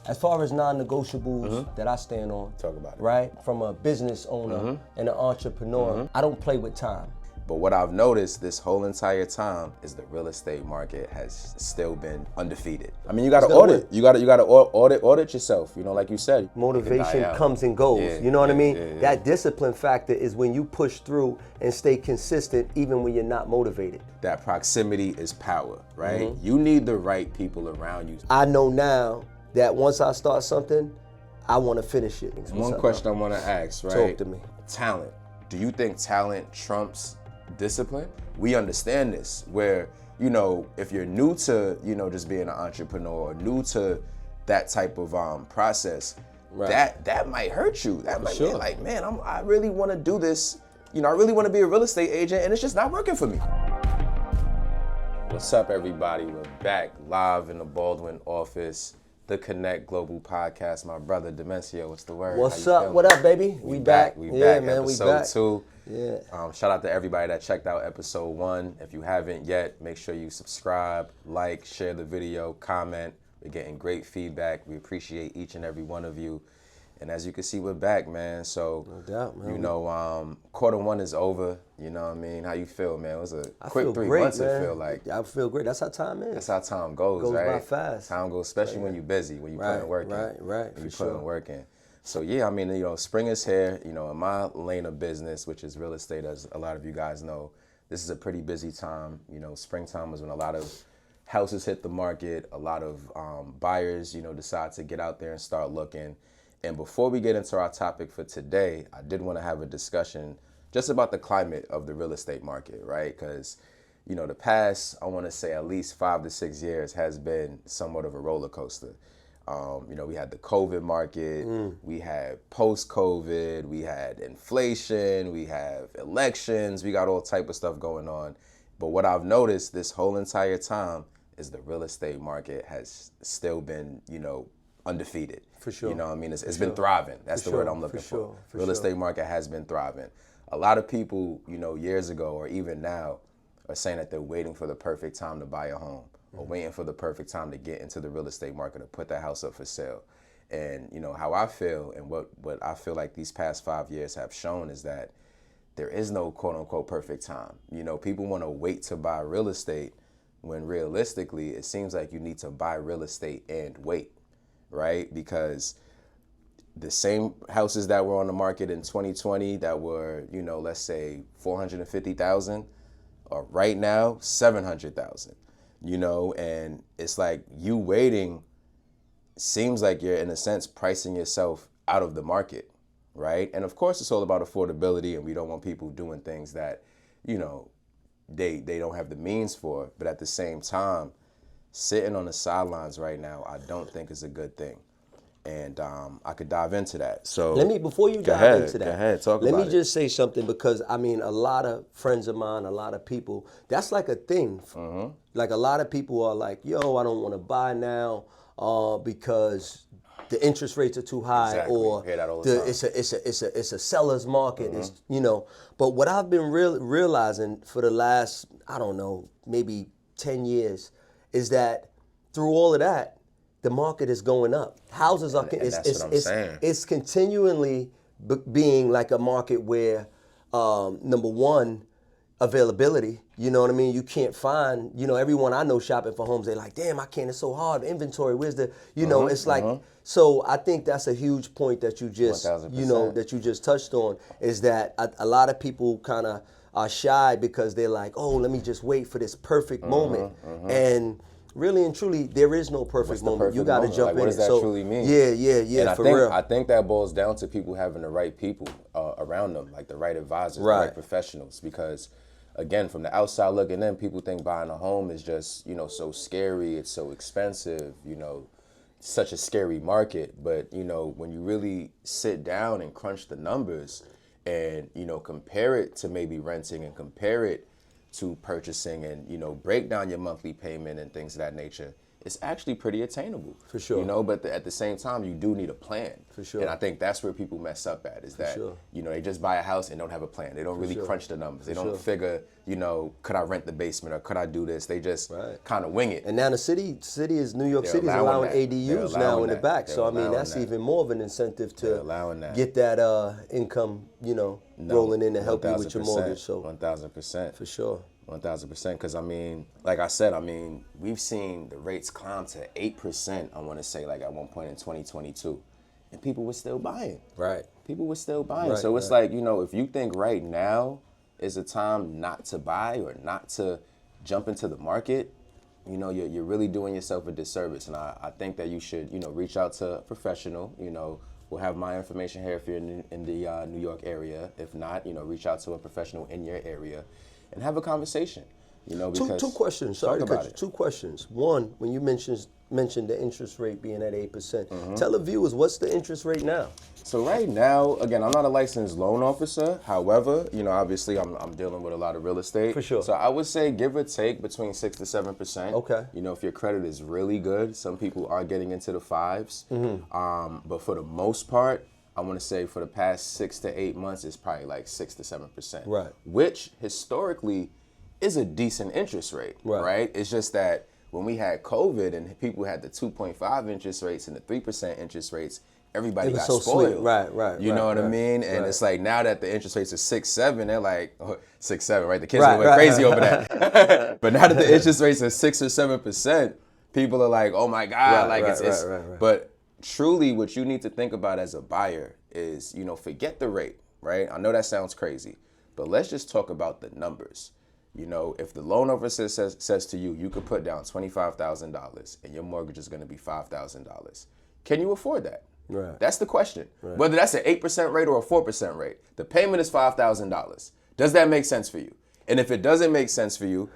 As far as non-negotiables that I stand on, Talk about it. right? From a business owner and an entrepreneur, I don't play with time. But what I've noticed this whole entire time is the real estate market has still been undefeated. I mean, you got to audit. You got to audit yourself. You know, like you said, Motivation comes and goes. You know what I mean? That discipline factor is when you push through and stay consistent even when you're not motivated. That proximity is power, right? You need the right people around you. I know now that once I start something, I want to finish it. One question I want to ask, right? Talk to me. Talent. Do you think talent trumps discipline? We understand this, where, you know, if you're new to, you know, just being an entrepreneur, or new to that type of process, that might hurt you. That might be like, man, I really want to do this. You know, I really want to be a real estate agent, and it's just not working for me. What's up, everybody? We're back live in the Baldwin office, the Connect Global Podcast. My brother Demencio, what's the word? What's up? Feeling? What up, baby? We back. We yeah, back. Man, episode we back. 2. Yeah. Shout out to everybody that checked out episode 1. If you haven't yet, make sure you subscribe, like, share the video, comment. We're getting great feedback. We appreciate each and every one of you. And as you can see, we're back, man. So, no doubt, man. You know, quarter 1 is over. You know what I mean? How you feel, man? It was a quick 3 great, months, man. it feel like. I feel great. That's how time is. That's how time goes, right? Goes by fast. Time goes, especially when you're busy, when you're putting work in. Right, When you're putting work in. So, yeah, I mean, you know, spring is here. You know, in my lane of business, which is real estate, as a lot of you guys know, this is a pretty busy time. You know, springtime is when a lot of houses hit the market. A lot of buyers, you know, decide to get out there and start looking. And before we get into our topic for today, I did want to have a discussion just about the climate of the real estate market, right? Because, you know, the past, I want to say at least 5 to 6 years has been somewhat of a roller coaster. You know, we had the COVID market, we had post-COVID, we had inflation, we have elections, we got all type of stuff going on. But what I've noticed this whole entire time is the real estate market has still been, you know, undefeated. For sure. You know what I mean? It's been thriving. That's the word I'm looking for. Real estate market has been thriving. A lot of people, you know, years ago or even now are saying that they're waiting for the perfect time to buy a home or waiting for the perfect time to get into the real estate market to put that house up for sale. And, you know, how I feel and what I feel like these past 5 years have shown is that there is no quote unquote perfect time. You know, people want to wait to buy real estate when realistically it seems like you need to buy real estate and wait. Right? Because the same houses that were on the market in 2020 that were, you know, let's say 450,000 are right now 700,000, you know, and it's like you waiting seems like you're in a sense pricing yourself out of the market, right? And of course it's all about affordability and we don't want people doing things that, you know, they don't have the means for, but at the same time, sitting on the sidelines right now, I don't think is a good thing. And I could dive into that. So before you dive into that, go ahead, talk about it. Let me just say something because, I mean, a lot of friends of mine, a lot of people, that's like a thing. Like a lot of people are like, yo, I don't want to buy now because the interest rates are too high, Exactly. or Hear that all the time. it's a seller's market. It's, you know, but what I've been realizing for the last, I don't know, maybe 10 years, is that through all of that, the market is going up. Houses are, it's continually being like a market where, number one, availability, you know what I mean? You can't find, you know, everyone I know shopping for homes, they're like, damn, I can't, it's so hard, inventory, where's the, you know, it's like, so I think that's a huge point that you just, 1000%. you know, that you just touched on, is that a lot of people kind of are shy because they're like, oh, let me just wait for this perfect moment. And really and truly, there is no perfect moment. You got to jump in. What does that truly mean? Yeah, and real. I think that boils down to people having the right people around them, like the right advisors, the right professionals. Because, again, from the outside looking in, people think buying a home is just, you know, so scary. It's so expensive, you know, such a scary market. But, you know, when you really sit down and crunch the numbers and, you know, compare it to maybe renting and compare it to purchasing and, you know, break down your monthly payment and things of that nature, it's actually pretty attainable. For sure. You know, but at the same time, you do need a plan. For sure. And I think that's where people mess up at, is that, you know, they just buy a house and don't have a plan. They don't really crunch the numbers. They don't figure, you know, could I rent the basement or could I do this? They just kind of wing it. And now the city is New York City is allowing ADUs now in the back. So I mean, that's even more of an incentive to get that income, you know, rolling in to help you with your mortgage. So 1,000%. For sure. 1,000%. Because I mean, like I said, I mean, we've seen the rates climb to 8%. I want to say, like at one point in 2022, and people were still buying. Right. People were still buying. So it's like, you know, if you think right now is a time not to buy or not to jump into the market, you know, you're really doing yourself a disservice. And I think that you should, you know, reach out to a professional. You know, we'll have my information here if you're in the New York area. If not, you know, reach out to a professional in your area and have a conversation. You know, because two questions. Sorry to cut you. Two questions. One, when you mentioned the interest rate being at 8%, tell the viewers what's the interest rate now. So right now, again, I'm not a licensed loan officer. However, you know, obviously I'm dealing with a lot of real estate. For sure. So I would say give or take between 6 to 7%. Okay. You know, if your credit is really good, some people are getting into the 5s. But for the most part, I want to say for the past 6 to 8 months, it's probably like 6 to 7%. Right. Which historically is a decent interest rate. Right. It's just that when we had COVID and people had the 2.5 interest rates and the 3% interest rates, everybody got spoiled. Sweet. Right. You know what I mean? And it's like now that the interest rates are 6, 7, they're like 6, 7, right? The kids went crazy over that. But now that the interest rates are 6 or 7%, people are like, oh my God, it's. But truly, what you need to think about as a buyer is, you know, forget the rate, right? I know that sounds crazy, but let's just talk about the numbers. You know, if the loan officer says to you, you could put down $25,000 and your mortgage is going to be $5,000, can you afford that? Right. That's the question. Right. Whether that's an 8% rate or a 4% rate, the payment is $5,000. Does that make sense for you? And if it doesn't make sense for you,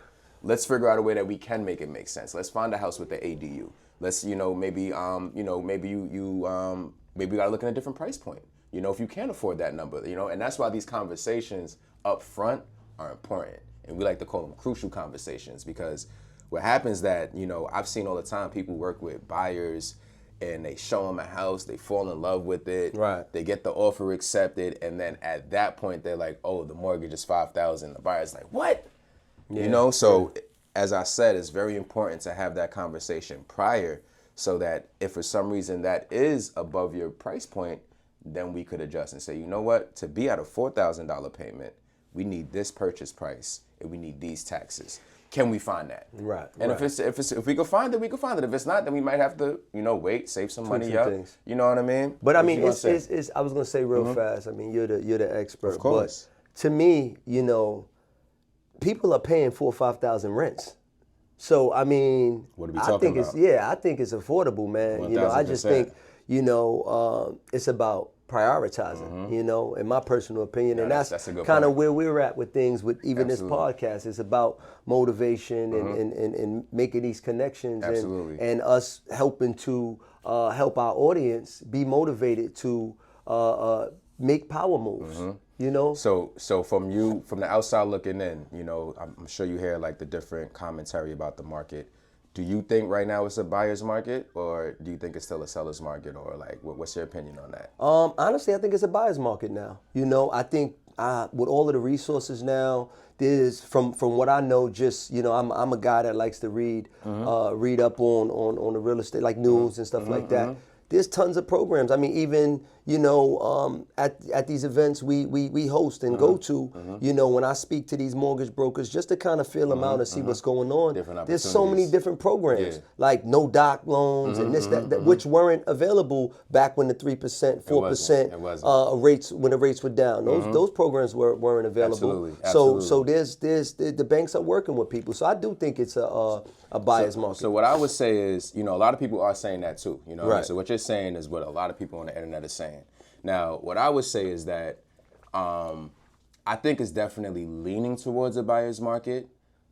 let's figure out a way that we can make it make sense. Let's find a house with the ADU. Let's, you know, maybe maybe we gotta look at a different price point. You know, if you can't afford that number, you know, and that's why these conversations up front are important. And we like to call them crucial conversations, because what happens that, you know, I've seen all the time, people work with buyers and they show them a house, they fall in love with it, they get the offer accepted, and then at that point they're like, oh, the mortgage is $5,000. The buyer's like, what? You know, so as I said, it's very important to have that conversation prior, so that if for some reason that is above your price point, then we could adjust and say, you know what, to be at a $4,000 payment, we need this purchase price and we need these taxes. Can we find that? Right. And if we can find it, we can find it. If it's not, then we might have to, you know, wait, save some money up. You know what I mean? But I mean, I was gonna say real fast. I mean, you're the expert. Of course. But to me, you know, people are paying $4,000 or $5,000 rents. So I mean, what are we talking about? I think it's affordable, man. 1,000%. You know, I just think, you know, it's about prioritizing, you know, in my personal opinion. And that's kind of where we're at with things with even this podcast. It's about motivation and making these connections and us helping to help our audience be motivated to make power moves. You know? So from the outside looking in, you know, I'm sure you hear like the different commentary about the market. Do you think right now it's a buyer's market, or do you think it's still a seller's market, or like what's your opinion on that? Honestly, I think it's a buyer's market now. You know, I think with all of the resources now, there's from what I know, just, you know, I'm a guy that likes to read up on the real estate, like news and stuff like that. There's tons of programs. I mean, even, you know, at these events we host and go to, you know, when I speak to these mortgage brokers, just to kind of feel them out and see what's going on. There's so many different programs, like no doc loans and this, that, which weren't available back when the 3%, 4% rates, when the rates were down. Those programs weren't available. Absolutely. So there's the banks are working with people. So I do think it's a buyer's market. So what I would say is, you know, a lot of people are saying that too. You know, so what you're saying is what a lot of people on the internet are saying. Now, what I would say is that I think it's definitely leaning towards a buyer's market.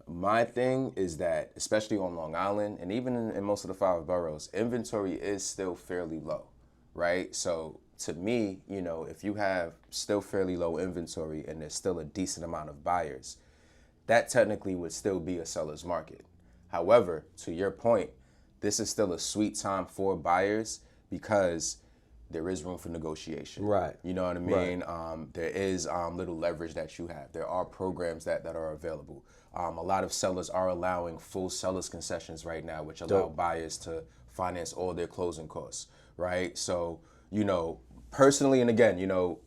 My thing is that, especially on Long Island and even in most of the 5 boroughs, inventory is still fairly low, right? So to me, you know, if you have still fairly low inventory and there's still a decent amount of buyers, that technically would still be a seller's market. However, to your point, this is still a sweet time for buyers because there is room for negotiation. Right. You know what I mean? Right. There is little leverage that you have. There are programs that are available. A lot of sellers are allowing full seller's concessions right now, which allow buyers to finance all their closing costs, right? So, you know, personally, and again, you know,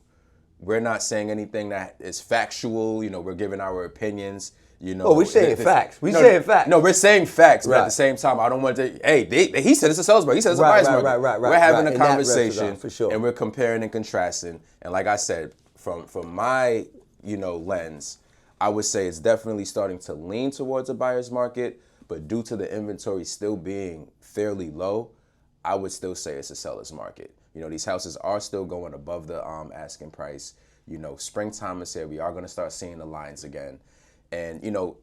we're not saying anything that is factual. You know, we're giving our opinions. You know, we're saying facts. Saying facts. No, we're saying facts, but at the same time, I don't want to. Hey, he said it's a seller's market. He said it's a buyer's market. Right. We're having a conversation, for sure. And we're comparing and contrasting. And like I said, from my lens, I would say it's definitely starting to lean towards a buyer's market, but due to the inventory still being fairly low, I would still say it's a seller's market. You know, these houses are still going above the asking price. You know, springtime is here. We are going to start seeing the lines again. And, you know,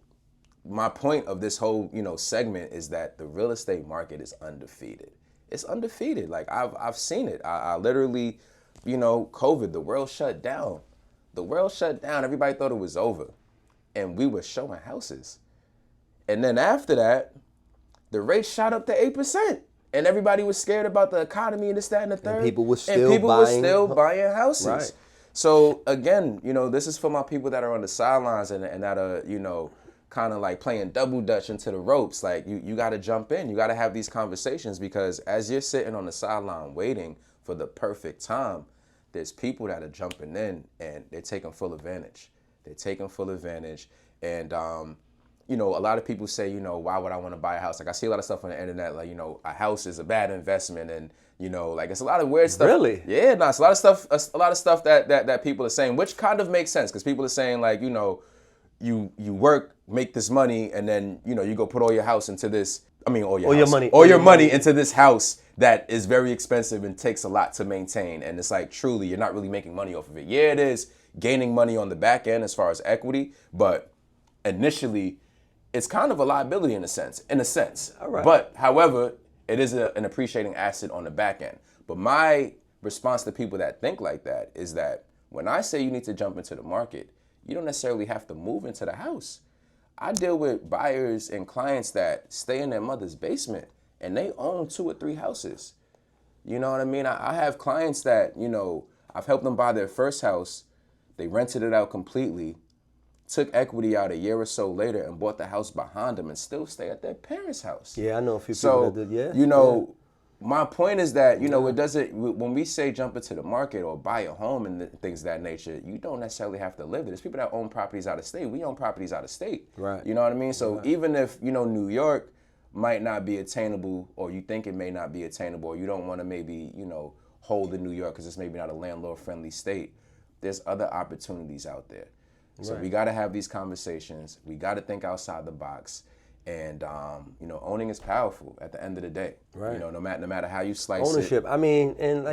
my point of this whole, segment is that the real estate market is undefeated. It's undefeated. Like, I've seen it. I literally, COVID, the world shut down. The world shut down. Everybody thought it was over. And we were showing houses. And then after that, the rate shot up to 8%. And everybody was scared about the economy and this, that, and the third. And people were still buying houses. Right. So again, this is for my people that are on the sidelines and that are, kind of like playing double dutch into the ropes. Like you got to jump in. You got to have these conversations because as you're sitting on the sideline waiting for the perfect time, there's people that are jumping in and they're taking full advantage. And, a lot of people say, why would I want to buy a house? Like I see a lot of stuff on the internet, like, a house is a bad investment. And, like it's a lot of weird stuff. Really? Yeah, no, it's a lot of stuff that people are saying, which kind of makes sense because people are saying like, you work, make this money, and then, you go put all your house into this, all your money into this house that is very expensive and takes a lot to maintain. And it's like, truly, you're not really making money off of it. Yeah, it is gaining money on the back end as far as equity, but initially, it's kind of a liability in a sense. All right. But however, it is an appreciating asset on the back end. But my response to people that think like that is that when I say you need to jump into the market, you don't necessarily have to move into the house. I deal with buyers and clients that stay in their mother's basement and they own 2 or 3 houses. You know what I mean? I have clients that, I've helped them buy their first house. They rented it out completely. Took equity out a year or so later and bought the house behind them and still stay at their parents' house. Yeah, I know a few people that did, my point is that, it doesn't, when we say jump into the market or buy a home and things of that nature, you don't necessarily have to live there. There's people that own properties out of state. We own properties out of state. Right. You know what I mean? So even if, New York might not be attainable or you think it may not be attainable or you don't want to maybe, hold in New York because it's maybe not a landlord-friendly state, there's other opportunities out there. So we got to have these conversations. We got to think outside the box. And, owning is powerful at the end of the day. Right. No matter how you slice ownership. it. I mean, and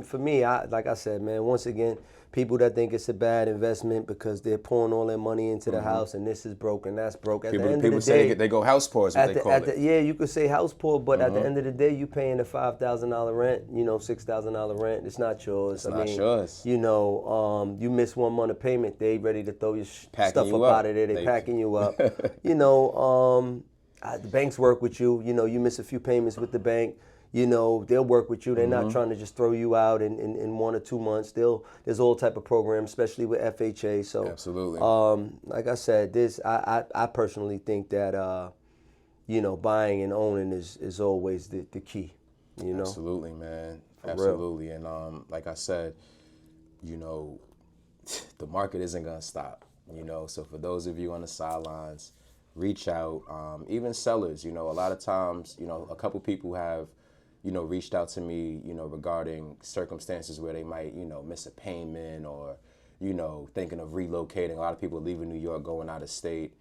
for me, like I said, man, once again, people that think it's a bad investment because they're pouring all their money into the house and this is broke and that's broke. At the end of the day, say they go house poor is what they call it. Yeah, you could say house poor, but at the end of the day, you paying a $5,000 rent, $6,000 rent. It's not yours. It's not yours. You miss 1 month of payment, they ready to throw your stuff up out of there. They packing you up. The banks work with you. You miss a few payments with the bank. They'll work with you. They're not trying to just throw you out in 1 or 2 months. There's all type of programs, especially with FHA. So absolutely. Like I said, I personally think that buying and owning is always the key. Absolutely, man. Absolutely. And like I said, the market isn't gonna stop. So for those of you on the sidelines, reach out. Even sellers, a lot of times, a couple people have reached out to me, regarding circumstances where they might, miss a payment or, thinking of relocating. A lot of people leaving New York, going out of state.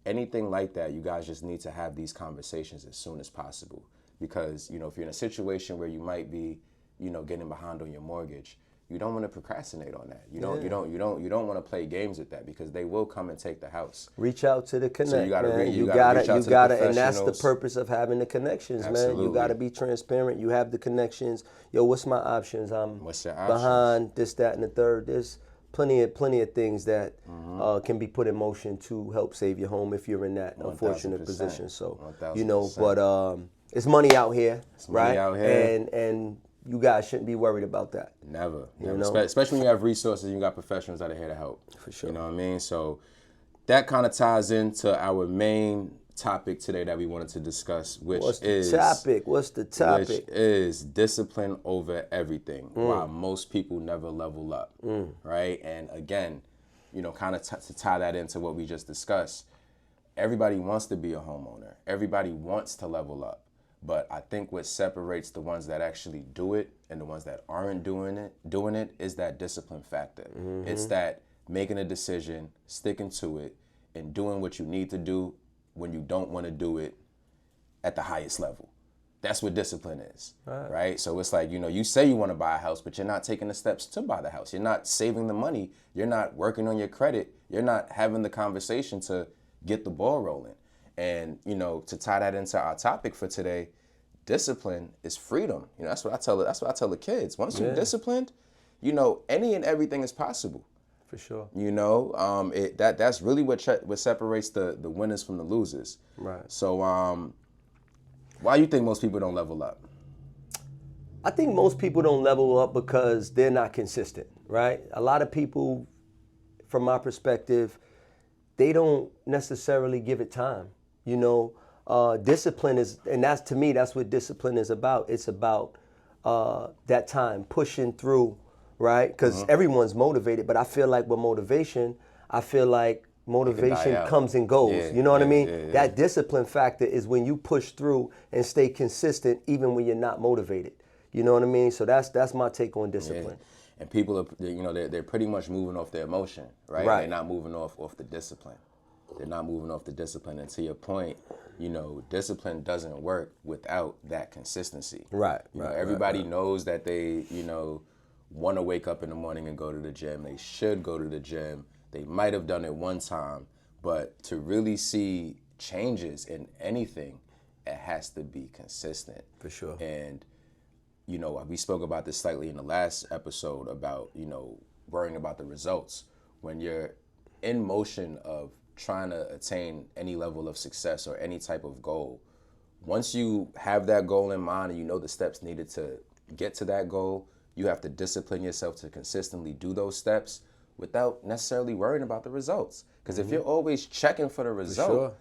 Anything like that, you guys just need to have these conversations as soon as possible. Because, if you're in a situation where you might be, getting behind on your mortgage, you don't want to procrastinate on that. You don't want to play games with that because they will come and take the house. Reach out to the connect. So you gotta man. You gotta, and that's the purpose of having the connections, Absolutely. Man. You gotta be transparent. You have the connections. Yo, what's my options? What's your options? Behind this, that, and the third. There's plenty of things that can be put in motion to help save your home if you're in that unfortunate position. So 1000%. It's money out here, right? Money out here. And you guys shouldn't be worried about that. Never. You know? Especially when you have resources and you got professionals that are here to help. For sure. You know what I mean? So that kind of ties into our main topic today that we wanted to discuss, What's the topic? Which is discipline over everything. Why most people never level up, right? And again, you know, kind of to tie that into what we just discussed, everybody wants to be a homeowner. Everybody wants to level up. But I think what separates the ones that actually do it and the ones that aren't doing it is that discipline factor. It's that making a decision, sticking to it, and doing what you need to do when you don't want to do it at the highest level. That's what discipline is, right? So it's like, you know, you say you want to buy a house, but you're not taking the steps to buy the house. You're not saving the money. You're not working on your credit. You're not having the conversation to get the ball rolling. And, you know, to tie that into our topic for today, discipline is freedom. You know, that's what I tell the kids. Once you're disciplined, you know, any and everything is possible. For sure. You know, that's really what separates the winners from the losers. Right. So, why do you think most people don't level up? I think most people don't level up because they're not consistent, right? A lot of people, from my perspective, they don't necessarily give it time. You know, discipline is, and that's, to me, that's what discipline is about. It's about that time, pushing through, right? Because everyone's motivated, but I feel like with motivation, comes and goes. Yeah, you know what I mean? Yeah. That discipline factor is when you push through and stay consistent even when you're not motivated. You know what I mean? So that's my take on discipline. Yeah. And people are, you know, they're pretty much moving off their emotion, right? They're not moving off the discipline. They're not moving off the discipline. And to your point, you know, discipline doesn't work without that consistency. Right. You know, everybody knows that they, you know, want to wake up in the morning and go to the gym. They should go to the gym. They might have done it one time, but to really see changes in anything, it has to be consistent. For sure. And, you know, we spoke about this slightly in the last episode about, you know, worrying about the results. When you're in motion of trying to attain any level of success or any type of goal, once you have that goal in mind and you know the steps needed to get to that goal, you have to discipline yourself to consistently do those steps without necessarily worrying about the results. Because if you're always checking for the result,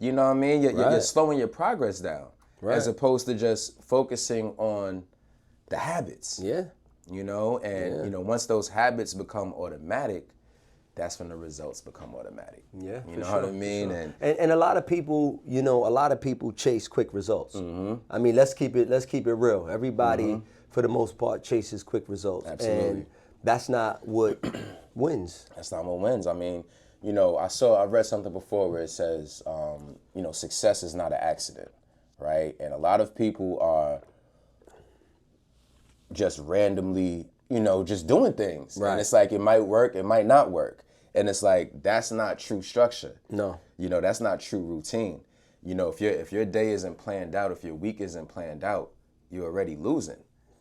you know what I mean? You're slowing your progress down as opposed to just focusing on the habits. Yeah. You know, and you know, once those habits become automatic, that's when the results become automatic. Yeah, you know what I mean? Sure. And a lot of people, you know, chase quick results. I mean, let's keep it real. Everybody, for the most part, chases quick results. Absolutely. And that's not what wins. That's not what wins. I mean, you know, I read something before where it says, you know, success is not an accident, right? And a lot of people are just randomly, you know, just doing things. Right. And it's like, it might work, it might not work. And it's like, that's not true structure. No. You know, that's not true routine. You know, if your day isn't planned out, if your week isn't planned out, you're already losing.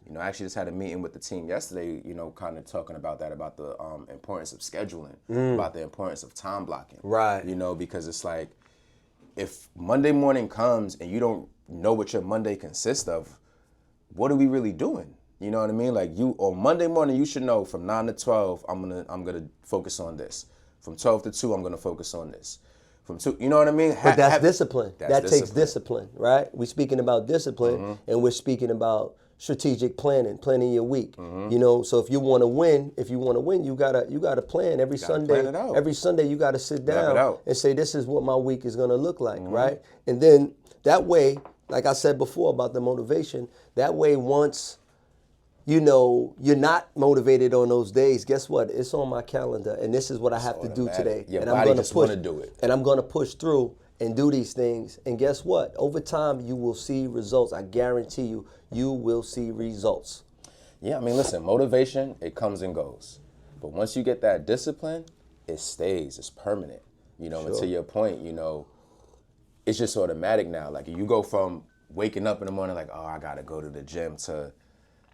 You know, I actually just had a meeting with the team yesterday, you know, kind of talking about that, about the importance of scheduling, about the importance of time blocking. Right. You know, because it's like, if Monday morning comes and you don't know what your Monday consists of, what are we really doing? You know what I mean? Like, you, on Monday morning, you should know from 9 to 12, I'm gonna focus on this. From 12 to 2, I'm gonna focus on this. From 2, you know what I mean? But that's discipline. That takes discipline, right? We're speaking about discipline, and we're speaking about strategic planning your week. You know, so if you want to win, you gotta plan every Sunday. Plan it out. Every Sunday you gotta sit down and say, this is what my week is gonna look like, right? And then that way, like I said before about the motivation, that way once, you know, you're not motivated on those days, guess what? It's on my calendar, and this is what I have to do today. Your and body I'm gonna just push, want to do it. and I'm gonna push through and do these things. And guess what? Over time, you will see results. I guarantee you, you will see results. Yeah, I mean, listen, motivation, it comes and goes. But once you get that discipline, it stays, it's permanent. You know, and to your point, you know, it's just automatic now. Like, you go from waking up in the morning like, oh, I gotta go to the gym, to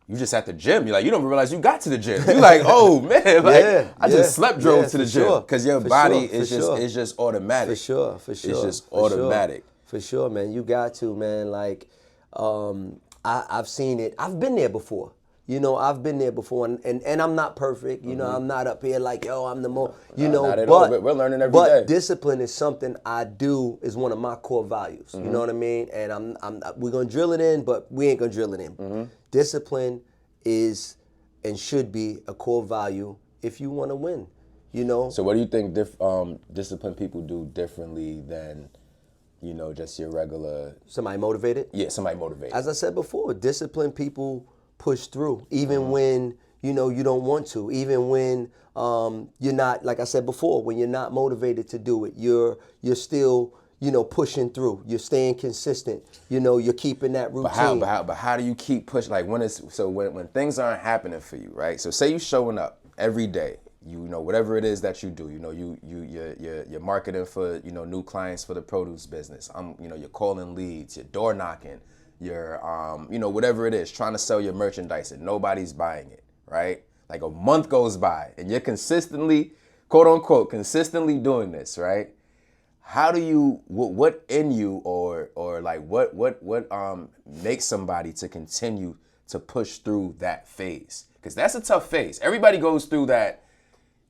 you just at the gym. You're like, you don't realize you got to the gym. You're like, oh man, like I just drove to the gym, because your body is just automatic. For sure. It's just automatic. For sure, man. You got to, man. Like, I've seen it. I've been there before. I've been there before, and I'm not perfect. I'm not up here like, yo, I'm the most, Not at all. We're learning every day. But discipline is something is one of my core values. You know what I mean? And we're going to drill it in, but we ain't going to drill it in. Discipline is and should be a core value if you want to win, So what do you think disciplined people do differently than, just your regular... Somebody motivated? Yeah, somebody motivated. As I said before, disciplined people push through, even when, you don't want to, even when you're not, like I said before, when you're not motivated to do it, you're still, pushing through. You're staying consistent. You're keeping that routine. But how do you keep pushing? Like when things aren't happening for you, right? So say you're showing up every day, whatever it is that you do, you're marketing for, new clients for the produce business. You're calling leads, you're door knocking, you're, whatever it is, trying to sell your merchandise and nobody's buying it, right? Like a month goes by and you're consistently, quote unquote, consistently doing this, right? How do you, what in you or like what makes somebody to continue to push through that phase? Because that's a tough phase. Everybody goes through that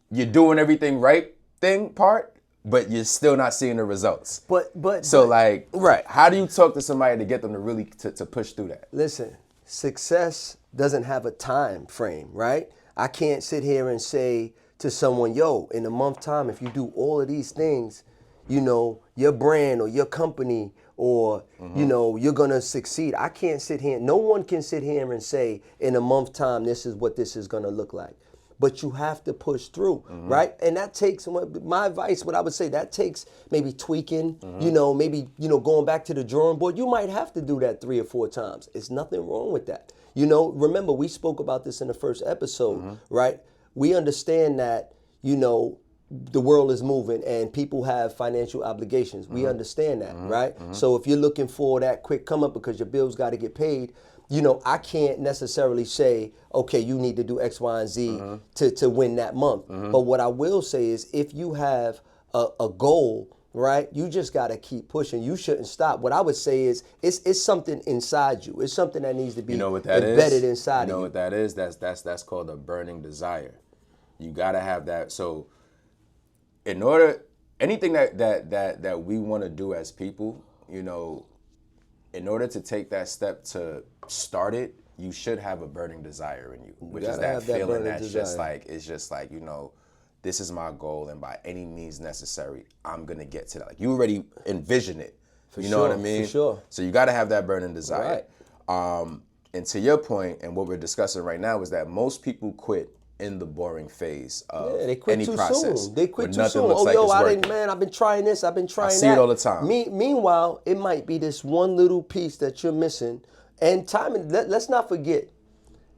you're doing everything right thing part, but you're still not seeing the results. Right. How do you talk to somebody to get them to really to push through that? Listen, success doesn't have a time frame, right? I can't sit here and say to someone, yo, in a month time, if you do all of these things, your brand or your company or, you're going to succeed. I can't sit here. No one can sit here and say in a month time, this is what this is going to look like. But you have to push through, right? And that takes, my advice, what I would say, that takes maybe tweaking, maybe, going back to the drawing board. You might have to do that 3 or 4 times. There's nothing wrong with that. Remember, we spoke about this in the first episode, right? We understand that, the world is moving and people have financial obligations. We understand that, right? So if you're looking for that quick come up because your bills got to get paid, I can't necessarily say, okay, you need to do X, Y, and Z to win that month. But what I will say is if you have a goal, right, you just got to keep pushing. You shouldn't stop. What I would say is it's something inside you. It's something that needs to be embedded inside of you. You know what that is? That's called a burning desire. You got to have that. So in order, anything that we want to do as people, in order to take that step to start it, you should have a burning desire in you, which is that feeling that's just like, this is my goal, and by any means necessary, I'm gonna get to that. Like you already envision it. You know what I mean? For sure. So you got to have that burning desire. Right. And to your point, and what we're discussing right now is that most people quit in the boring phase of they quit any too process. Soon. They quit too soon. I've been trying this, I've been trying that. I see it all the time. Meanwhile, it might be this one little piece that you're missing. And timing, let's not forget,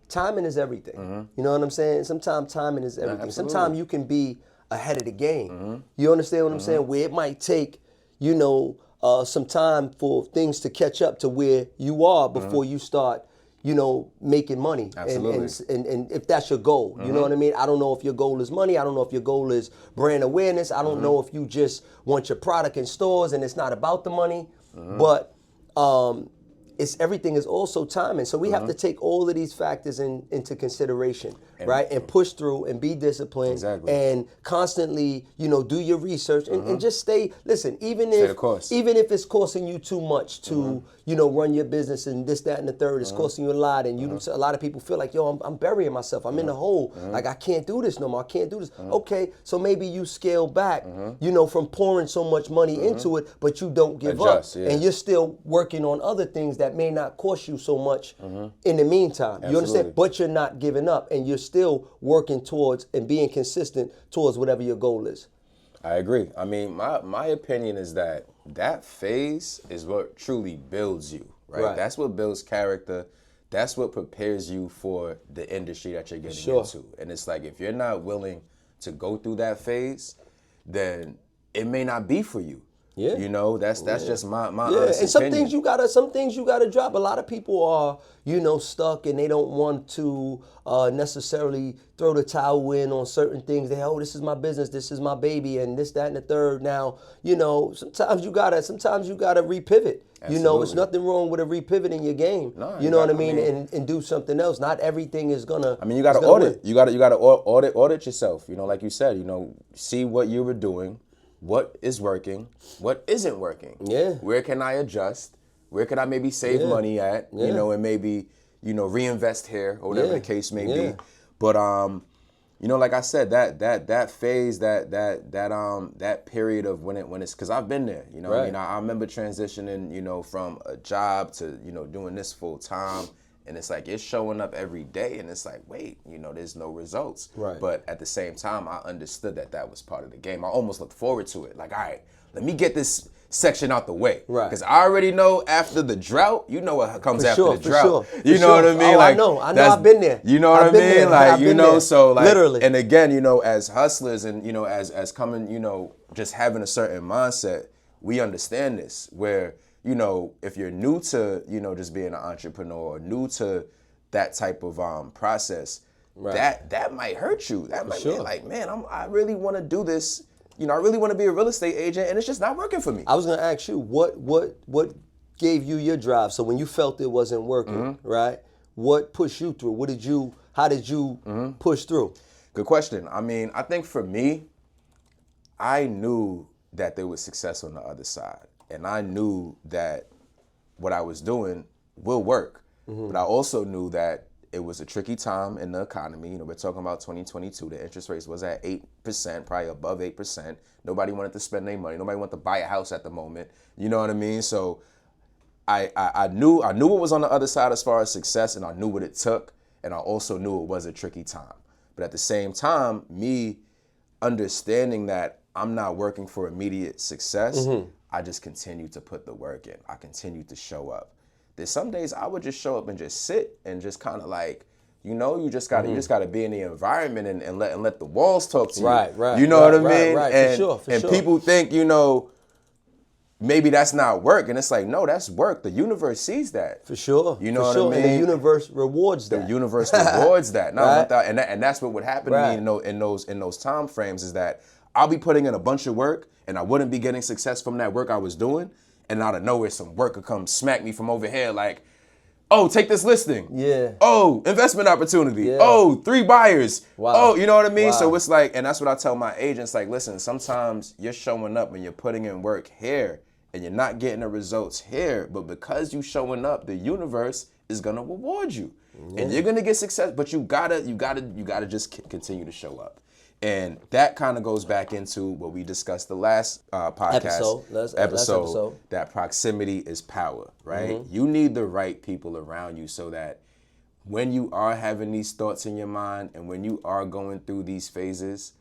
timing is everything. You know what I'm saying? Sometimes timing is everything. Sometimes you can be ahead of the game. You understand what I'm saying? Where it might take, some time for things to catch up to where you are before you start, making money. Absolutely. And if that's your goal, you know what I mean? I don't know if your goal is money. I don't know if your goal is brand awareness. I don't know if you just want your product in stores and it's not about the money. But everything is also timing. So we have to take all of these factors into consideration, right? And push through and be disciplined and constantly, do your research and just stay, listen, even if it's costing you too much to, run your business and this, that, and the third, it's costing you a lot. And a lot of people feel like, yo, I'm burying myself. I'm in the hole. Like I can't do this no more. I can't do this. Okay. So maybe you scale back, from pouring so much money into it, but you don't give up. Yeah. And you're still working on other things that may not cost you so much in the meantime. You understand? But you're not giving up and you're still working towards and being consistent towards whatever your goal is. I agree. I mean, my opinion is that phase is what truly builds you, right? That's what builds character. That's what prepares you for the industry that you're getting into. And it's like, if you're not willing to go through that phase, then it may not be for you. Yeah. You know, that's just my Yeah, honest and some opinion. things you gotta drop. A lot of people are, stuck and they don't want to necessarily throw the towel in on certain things. This is my business, this is my baby, and this, that, and the third. Now, sometimes you gotta repivot. Absolutely. It's nothing wrong with a repivot in your game. No, you know what I mean? And do something else. Not everything is gonna. I mean, you got to audit. You got to audit yourself. Like you said, see what you were doing, what is working, what isn't working. Yeah. Where can I adjust? Where can I maybe save money at? Yeah. And maybe reinvest here or whatever the case may be. But like I said, that phase, that period of when it's, because I've been there. Right. I remember transitioning, from a job to doing this full time. And it's like, it's showing up every day, and it's like, wait, there's no results. Right. But at the same time, I understood that was part of the game. I almost looked forward to it. Like, all right, let me get this section out the way. Right. Because I already know after the drought, what comes after the drought. You know what I mean? Oh, like, I know. I've been there. You know what I mean? Like, so like, literally. And again, as hustlers and, as coming, just having a certain mindset, we understand this where, if you're new to, just being an entrepreneur, or new to that type of process, right, that might hurt you. That might be like, man, I really want to do this. I really want to be a real estate agent, and it's just not working for me. I was gonna ask you, what gave you your drive? So when you felt it wasn't working, right? What pushed you through? How did you push through? Good question. I mean, I think for me, I knew that there was success on the other side. And I knew that what I was doing will work. But I also knew that it was a tricky time in the economy. We're talking about 2022. The interest rates was at 8%, probably above 8%. Nobody wanted to spend their money. Nobody wanted to buy a house at the moment. You know what I mean? So I knew what was on the other side as far as success, and I knew what it took. And I also knew it was a tricky time. But at the same time, me understanding that I'm not working for immediate success, I just continued to put the work in. I continued to show up. There's some days I would just show up and just sit and just kind of like, you just gotta be in the environment and let the walls talk to you. Right. You know what I mean? Right. And, for sure. People think, maybe that's not work. And it's like, no, that's work. The universe sees that. For sure. You know what I mean? And the universe rewards that. The universe rewards that. No, right? And that's what would happen to me in those time frames, is that I'll be putting in a bunch of work and I wouldn't be getting success from that work I was doing. And out of nowhere, some work could come smack me from over here like, oh, take this listing. Yeah. Oh, investment opportunity. Yeah. Oh, 3 buyers. Wow. Oh, you know what I mean? Wow. So it's like, and that's what I tell my agents, like, listen, sometimes you're showing up and you're putting in work here and you're not getting the results here. But because you showing up, the universe is going to reward you. And you're going to get success, but you gotta just continue to show up. And that kind of goes back into what we discussed the last podcast episode, that proximity is power, right? You need the right people around you so that when you are having these thoughts in your mind and when you are going through these phases,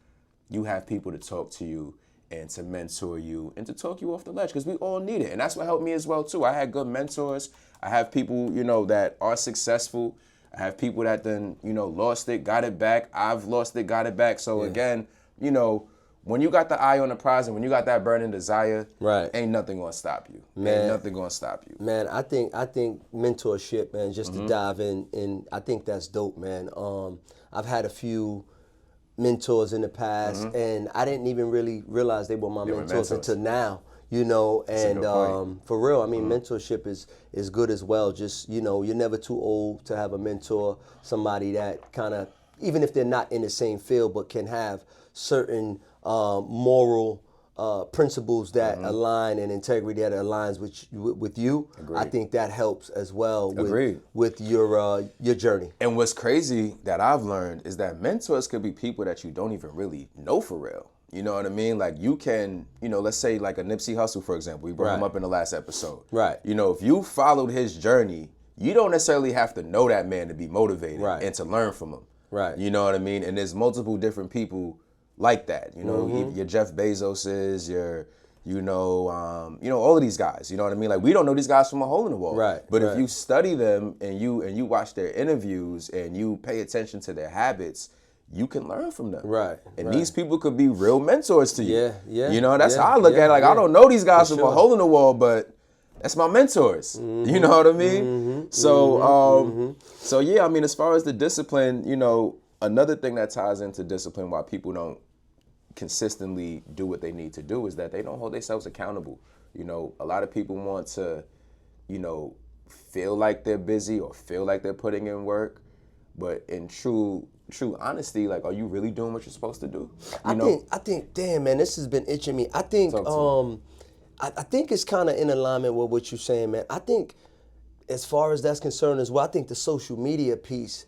you have people to talk to you and to mentor you and to talk you off the ledge, because we all need it. And that's what helped me as well, too. I had good mentors. I have people, that are successful. I have people that then, lost it, got it back. I've lost it, got it back. So again, when you got the eye on the prize and when you got that burning desire, ain't nothing gonna stop you. Ain't nothing gonna stop you. Man, I think mentorship, man, just to dive in, I think that's dope, man. I've had a few mentors in the past, and I didn't even really realize they were my mentors until now. And for real, I mean, mentorship is good as well. Just, you're never too old to have a mentor, somebody that kind of, even if they're not in the same field, but can have certain moral principles that align and integrity that aligns with you. Agreed. I think that helps as well with your journey. And what's crazy that I've learned is that mentors could be people that you don't even really know for real. You know what I mean? Like you can, let's say like a Nipsey Hussle, for example. We brought him up in the last episode. Right. If you followed his journey, you don't necessarily have to know that man to be motivated and to learn from him. Right. You know what I mean? And there's multiple different people like that. Your Jeff Bezoses, your, all of these guys. You know what I mean? Like we don't know these guys from a hole in the wall. Right. But if you study them and you watch their interviews and you pay attention to their habits, you can learn from them. Right. And these people could be real mentors to you. Yeah, yeah. You know, that's yeah, how I look yeah, at it. Like, yeah. I don't know these guys from sure. a hole in the wall, but that's my mentors. You know what I mean? So, so yeah, I mean, as far as the discipline, you know, another thing that ties into discipline why people don't consistently do what they need to do is that they don't hold themselves accountable. You know, a lot of people want to, you know, feel like they're busy or feel like they're putting in work, but in true honesty, like, are you really doing what you're supposed to do? I think, damn man, this has been itching me. I think, I think it's kind of in alignment with what you're saying, man. I think, as far as that's concerned as well, I think the social media piece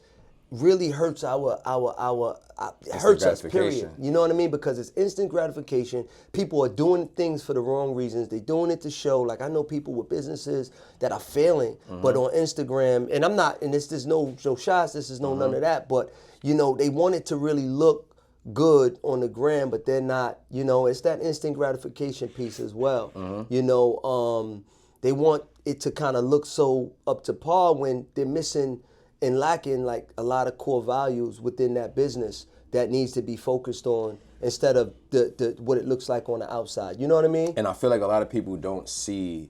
really hurts hurts us, period. You know what I mean? Because it's instant gratification. People are doing things for the wrong reasons. They're doing it to show. Like, I know people with businesses that are failing, but on Instagram, and I'm not, and there's no shots, this is no none of that, but, you know, they want it to really look good on the gram, but they're not, you know, it's that instant gratification piece as well. You know, they want it to kind of look so up to par when they're missing and lacking like a lot of core values within that business that needs to be focused on instead of the what it looks like on the outside. You know what I mean? And I feel like a lot of people don't see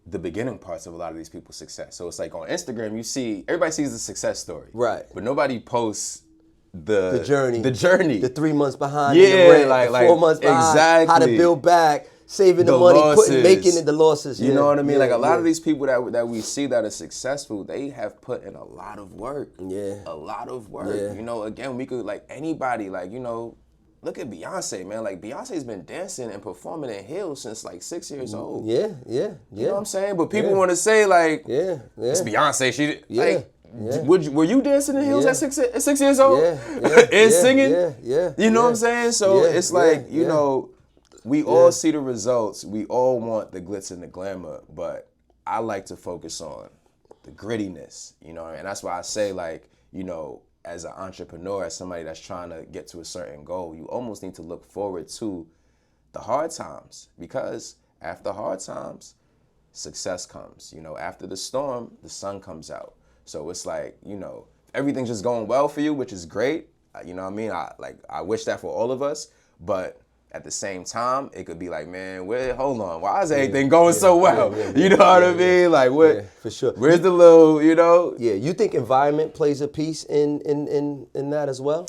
the beginning parts of a lot of these people's success. So it's like on Instagram, you see, everybody sees the success story. Right. But nobody posts the journey. The 3 months behind. Yeah, the rent, like 4 months behind. exactly. How to build back. Saving the money, making it the losses. You know what I mean? Like a lot of these people that we see that are successful, they have put in a lot of work. Yeah. A lot of work. Yeah. You know, again, we could, like, anybody, like, you know, look at Beyonce, man. Like, Beyonce's been dancing and performing in heels since like 6 years old. Yeah. You know what I'm saying? But people want to say, like, it's Beyonce. She like, were you dancing in heels at 6 years old? And singing? You know what I'm saying? So it's like, you know, we all see the results. We all want the glitz and the glamour, but I like to focus on the grittiness, you know, and that's why I say, like, you know, as an entrepreneur, as somebody that's trying to get to a certain goal, you almost need to look forward to the hard times, because after hard times, success comes. You know, after the storm, the sun comes out. So it's like, you know, everything's just going well for you, which is great. You know what I mean? I wish that for all of us, but at the same time, it could be like, man, hold on, why is everything going so well? You know what I mean? Like, what? Yeah, for sure. Where's the little, you know? Yeah, you think environment plays a piece in that as well?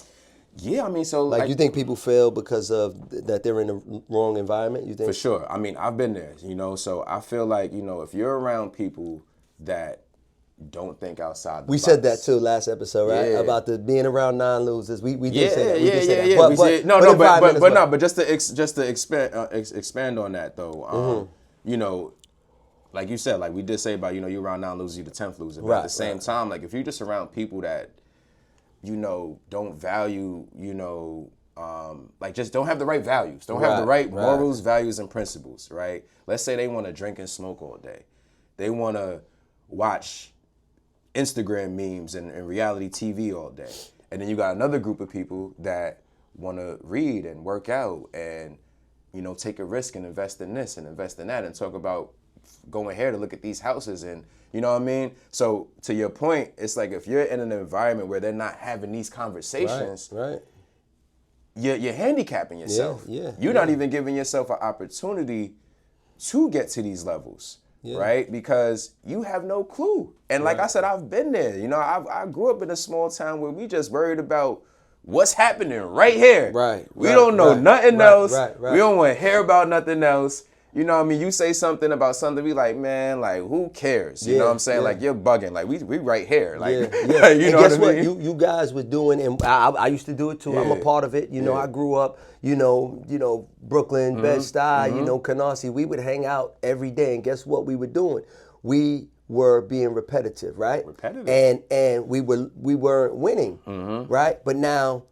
Yeah, I mean, so like you think people fail because of that they're in the wrong environment? You think? For sure. I mean, I've been there, you know. So I feel like, you know, if you're around people that don't think outside the box. We said that too last episode, right? Yeah. About the being around non-losers. We did say that. We did say that. But just to expand on that though, you know, like you said, like we did say about, you know, you're around non-losers, you're the 10th loser. But at the same time, like if you're just around people that, you know, don't value, you know, like just don't have the right values, don't have the right morals, values, and principles, right? Let's say they want to drink and smoke all day. They want to watch Instagram memes and reality TV all day. And then you got another group of people that want to read and work out and, you know, take a risk and invest in this and invest in that and talk about going here to look at these houses and, you know what I mean? So to your point, it's like if you're in an environment where they're not having these conversations, you're handicapping yourself. You're not even giving yourself an opportunity to get to these levels. Right? Because you have no clue. And like I said, I've been there. You know, I grew up in a small town where we just worried about what's happening right here. We don't know nothing else. We don't want to hear about nothing else. You know what I mean? You say something about something, we like, man, like, who cares? You know what I'm saying? Like, you're bugging. Like, we right here. Like, you know what I mean? You guys were doing, and I used to do it too. I'm a part of it. You know, I grew up, you know, Brooklyn, Bed-Stuy, you know, Canarsie. We would hang out every day, and guess what we were doing? We were being repetitive, right? And we weren't winning, right? But now,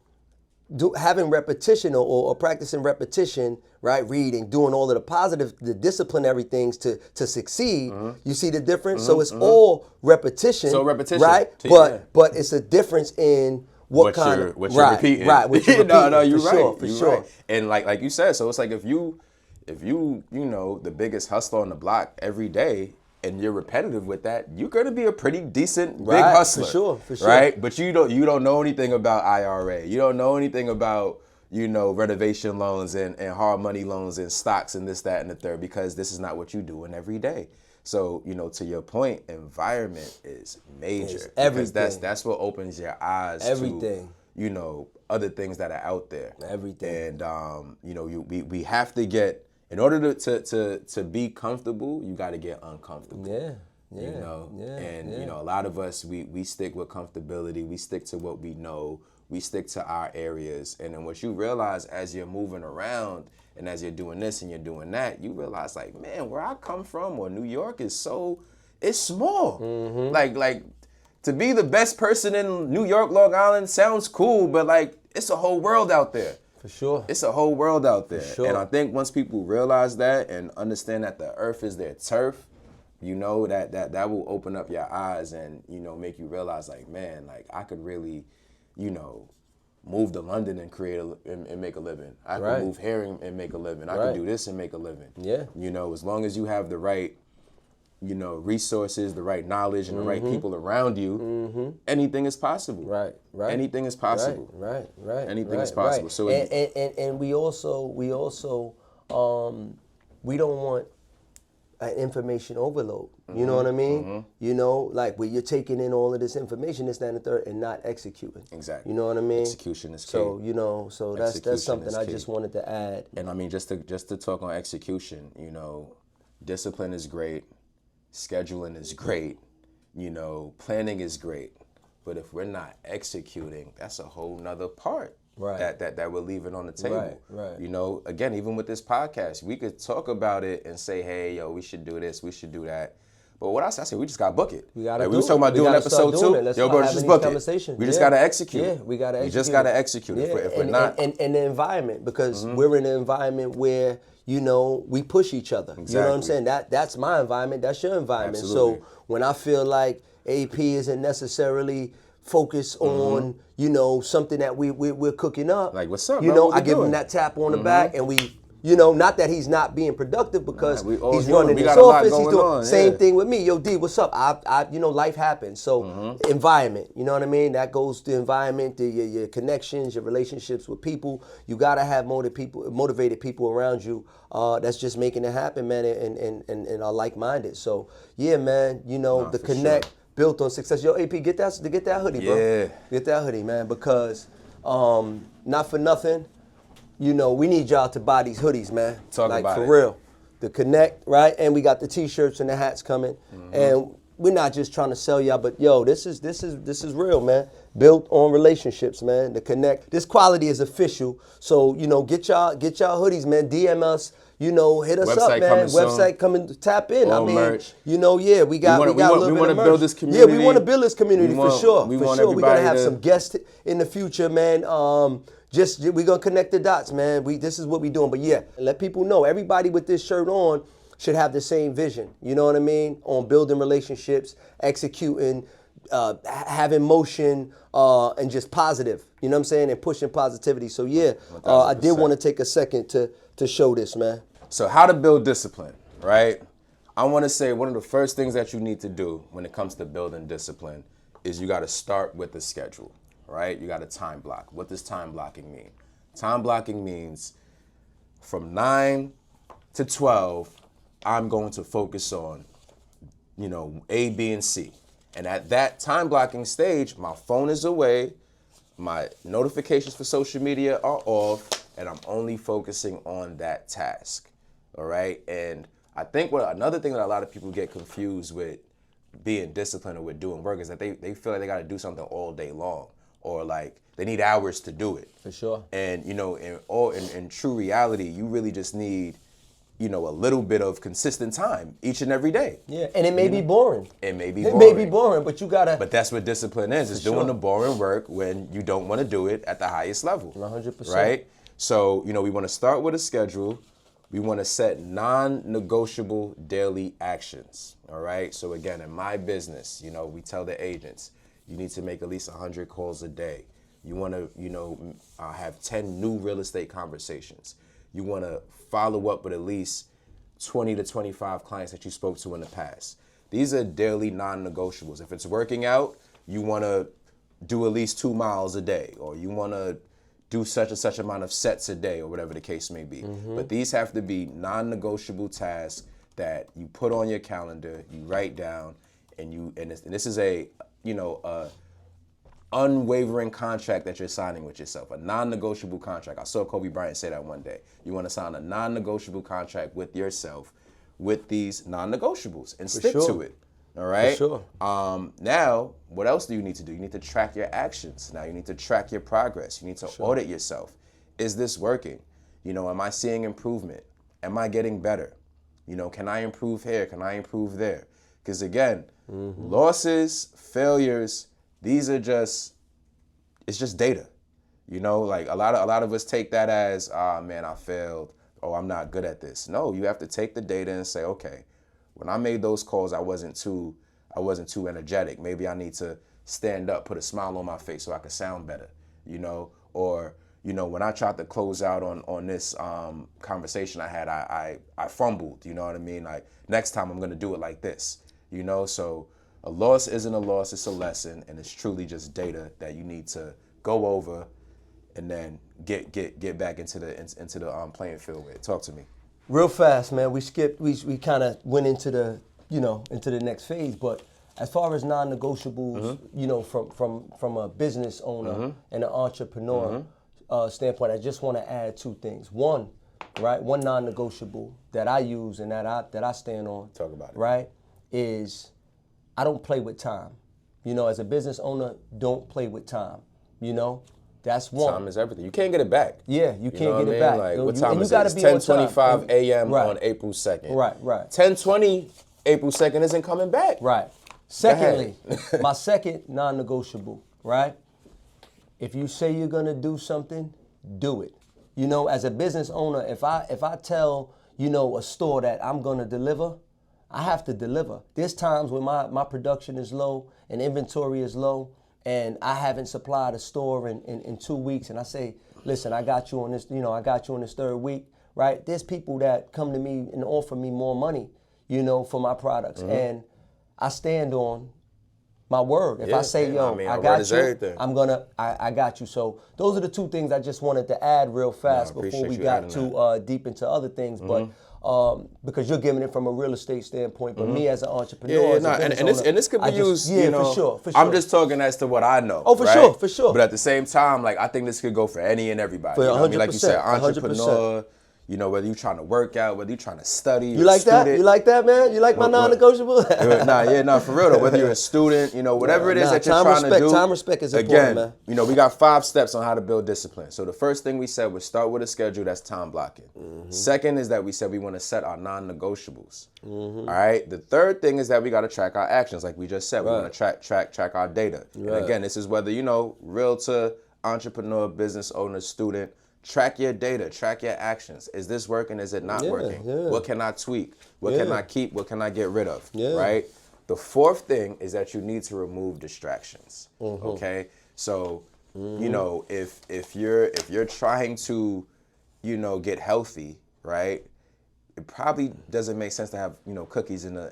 having repetition or practicing repetition, right? Reading, doing all of the positive, the disciplinary things to succeed. You see the difference? So it's all repetition. Right? But it's a difference in what you're repeating. Right. What you're repeating. No, you're right. For sure. And like you said, so it's like if you know, the biggest hustler on the block every day, and you're repetitive with that, you're going to be a pretty decent big hustler. For sure. Right? But you don't know anything about IRA. You don't know anything about, renovation loans and hard money loans and stocks and this, that, and the third, because this is not what you're doing every day. So, to your point, environment is major. It's everything. Because that's what opens your eyes everything. to, other things that are out there. Everything. And, we have to get, in order to be comfortable, you got to get uncomfortable. Yeah. A lot of us, we stick with comfortability. We stick to what we know. We stick to our areas. And then what you realize as you're moving around and as you're doing this and you're doing that, you realize like, man, where I come from or New York it's small. Mm-hmm. Like to be the best person in New York, Long Island sounds cool, but like it's a whole world out there. For sure. It's a whole world out there. For sure. And I think once people realize that and understand that the earth is their turf, that will open up your eyes and, make you realize like, man, like I could really, move to London and and make a living. I could move here and make a living. I could do this and make a living. Yeah. As long as you have the right, resources, the right knowledge, and the right people around you, anything is possible. Right. Anything is possible. Right. Anything is possible. Right. So and we also we don't want an information overload. You know what I mean? Like where you're taking in all of this information, this, that, and the third, and not executing. Exactly. You know what I mean? Execution is key. So that's something I just wanted to add. And I mean, just to talk on execution, discipline is great, scheduling is great, planning is great, but if we're not executing, that's a whole nother part. Right. That we're leaving on the table. Right. Again, even with this podcast, we could talk about it and say, hey, yo, we should do this, we should do that. But what I said, we just got to book it. We got to we was talking about doing episode 2. Yo, bro, just book it. We just got to execute. Yeah, we got to execute. We just got to execute. Yeah. If we're not. And the environment, because we're in an environment where, we push each other. Exactly. You know what I'm saying? That's my environment. That's your environment. Absolutely. So when I feel like AP isn't necessarily focused on, something that we're cooking up. Like, what's up, bro? I give him that tap on the back and we, not that he's not being productive because he's running his office. He's doing same thing with me. Yo, D, what's up? I life happens. So environment, you know what I mean? That goes to environment, your connections, your relationships with people. You gotta have motivated people around you that's just making it happen, man, and are like-minded. So yeah, man, the connect. Sure. Built on success. Yo, AP, get that hoodie, bro. Yeah. Get that hoodie, man, because not for nothing, we need y'all to buy these hoodies, man. Talk about for it. real. The Connect, right? And we got the T-shirts and the hats coming. And we're not just trying to sell y'all, but yo, this is real, man. Built on relationships, man. The Connect. This quality is official. So, get y'all hoodies, man. DM us. Hit us up, man. Website coming, tap in. All merch. We got a little bit of merch. We want to build this community. Yeah, we want to build this community for sure. We for want sure. We're gonna have everybody some guests in the future, man. We're gonna connect the dots, man. This is what we're doing. But yeah, let people know. Everybody with this shirt on should have the same vision. You know what I mean? On building relationships, executing, having motion, and just positive. You know what I'm saying? And pushing positivity. So yeah, I did want to take a second to show this, man. So how to build discipline, right? I want to say one of the first things that you need to do when it comes to building discipline is you got to start with the schedule, right? You got to time block. What does time blocking mean? Time blocking means from 9 to 12, I'm going to focus on, A, B, and C. And at that time blocking stage, my phone is away, my notifications for social media are off, and I'm only focusing on that task. All right. And I think another thing that a lot of people get confused with being disciplined or with doing work is that they feel like they got to do something all day long, or like they need hours to do it. For sure. And, in true reality, you really just need, a little bit of consistent time each and every day. Yeah. And it may be boring. It may be boring, but you got to. But that's what discipline is. It's doing the boring work when you don't want to do it at the highest level. 100%. Right? So, we want to start with a schedule. We want to set non-negotiable daily actions, all right? So again, in my business, we tell the agents, you need to make at least 100 calls a day. You want to, have 10 new real estate conversations. You want to follow up with at least 20 to 25 clients that you spoke to in the past. These are daily non-negotiables. If it's working out, you want to do at least 2 miles a day, or you want to do such and such amount of sets a day, or whatever the case may be. But these have to be non-negotiable tasks that you put on your calendar, you write down, and this is a unwavering contract that you're signing with yourself, a non-negotiable contract. I saw Kobe Bryant say that one day. You want to sign a non-negotiable contract with yourself with these non-negotiables and stick to it. All right. For sure. Now, what else do you need to do? You need to track your actions. Now you need to track your progress. You need to audit yourself. Is this working? Am I seeing improvement? Am I getting better? Can I improve here? Can I improve there? Because again, losses, failures, these are it's just data. Like a lot of us take that as, man, I failed. Oh, I'm not good at this. No, you have to take the data and say, okay, when I made those calls, I wasn't too energetic. Maybe I need to stand up, put a smile on my face so I could sound better, or when I tried to close out on this conversation I had, I fumbled, you know what I mean? Like, next time I'm gonna do it like this, So a loss isn't a loss, it's a lesson, and it's truly just data that you need to go over and then get back into the playing field with. Talk to me. Real fast, man. We kind of went into the into the next phase, but as far as non-negotiables, from a business owner and an entrepreneur standpoint, I just want to add two things. One non-negotiable that I use and that I stand on. Talk about it. Right, is I don't play with time. As a business owner, don't play with time. That's one. Time is everything. You can't get it back. Yeah, you can't get it back. Like, what time is it? It's 10:25 a.m. on April 2nd. Right. 10:20 April 2nd isn't coming back. Right. Secondly, my second non-negotiable, right? If you say you're gonna do something, do it. As a business owner, if I tell, a store that I'm gonna deliver, I have to deliver. There's times when my production is low and inventory is low, and I haven't supplied a store in 2 weeks, and I say, listen, I got you on this, I got you on this third week, right? There's people that come to me and offer me more money, for my products. And I stand on my word. If I say, I got you, I got you. So those are the two things I just wanted to add real fast before we got too deep into other things. But because you're giving it from a real estate standpoint, but me as an entrepreneur, and this could be used. For sure. I'm just talking as to what I know. Oh, for sure. But at the same time, like, I think this could go for any and everybody. For 100%, like you said, entrepreneur. Whether you're trying to work out, whether you're trying to study. You like that? You like that, man? You like my non-negotiable? For real though. Whether you're a student, whatever it is that you're trying to do. Time respect is important, man. We got 5 steps on how to build discipline. So the first thing we said was start with a schedule. That's time blocking. Second is that we said we want to set our non-negotiables. All right. The third thing is that we got to track our actions, like we just said. We want to track our data. And again, this is whether realtor, entrepreneur, business owner, student. Track your data, track your actions. Is this working? Is it not working? What can I tweak? What can I keep? What can I get rid of? Right? The fourth thing is that you need to remove distractions. Okay? So, if you're trying to, get healthy, right? It probably doesn't make sense to have, cookies in the